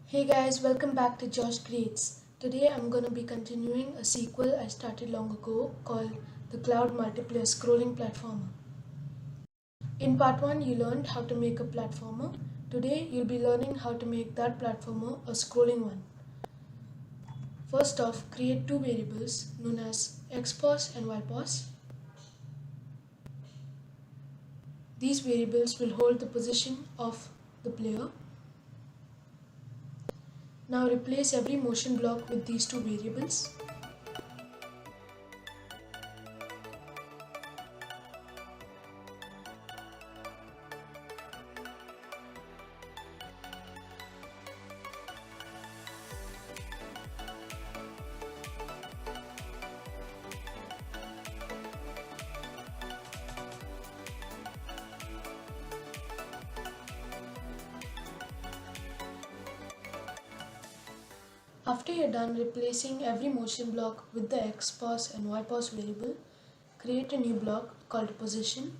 Hey guys, welcome back to Josh Creates. Today I'm going to be continuing a sequel I started long ago called the Cloud Multiplayer Scrolling Platformer. In part 1 you learned how to make a platformer. Today you'll be learning how to make that platformer a scrolling one. First off, create two variables known as xpos and ypos. These variables will hold the position of the player. Now replace every motion block with these two variables. After you're done replacing every motion block with the xpos and ypos variable, create a new block called position,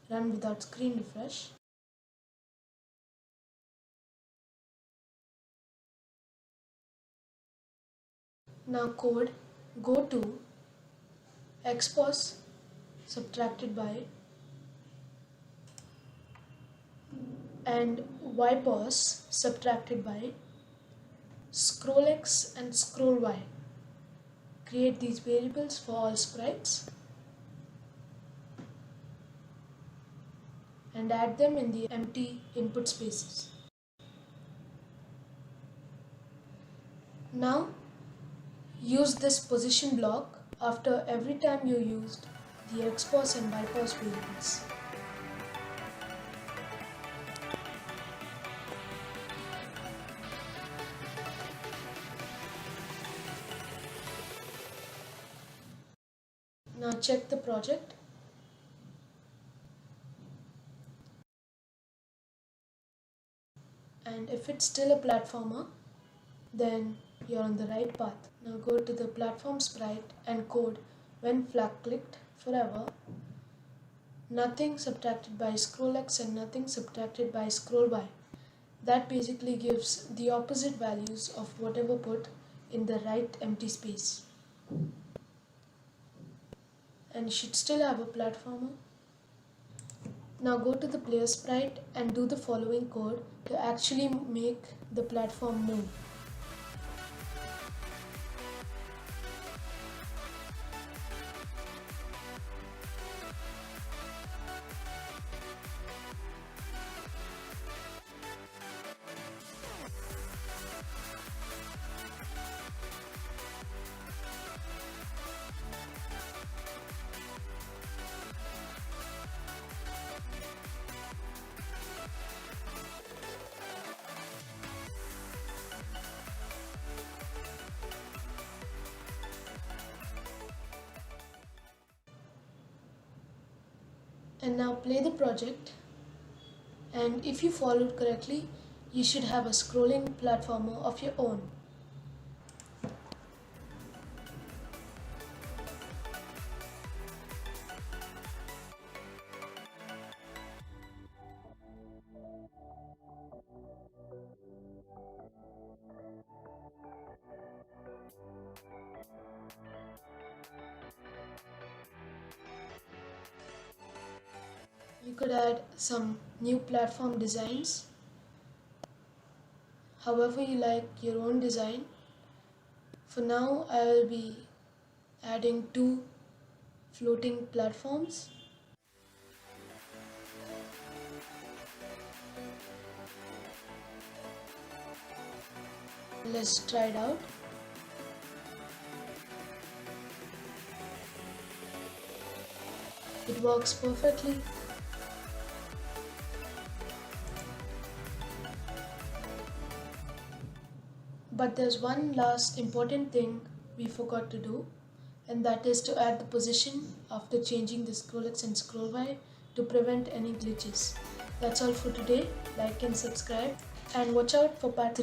run without screen refresh. Now code go to xpos subtracted by and ypos subtracted by scroll x and scroll y. Create these variables for all sprites and add them in the empty input spaces. Now use this position block after every time you used the xpos and ypos variables. Now check the project. And if it's still a platformer, then you're on the right path. Now go to the platform sprite and code when flag clicked forever, nothing subtracted by scroll x and nothing subtracted by scroll y. That basically gives the opposite values of whatever put in the right empty space. And you should still have a platformer. Now go to the player sprite and do the following code to actually make the platform move. And now play the project, and if you followed correctly, you should have a scrolling platformer of your own. You could add some new platform designs, however you like your own design. For now, I will be adding two floating platforms. Let's try it out. It works perfectly. But there's one last important thing we forgot to do, and that is to add the position after changing the scroll x and scroll y to prevent any glitches. That's all for today. Like and subscribe, and watch out for part 3.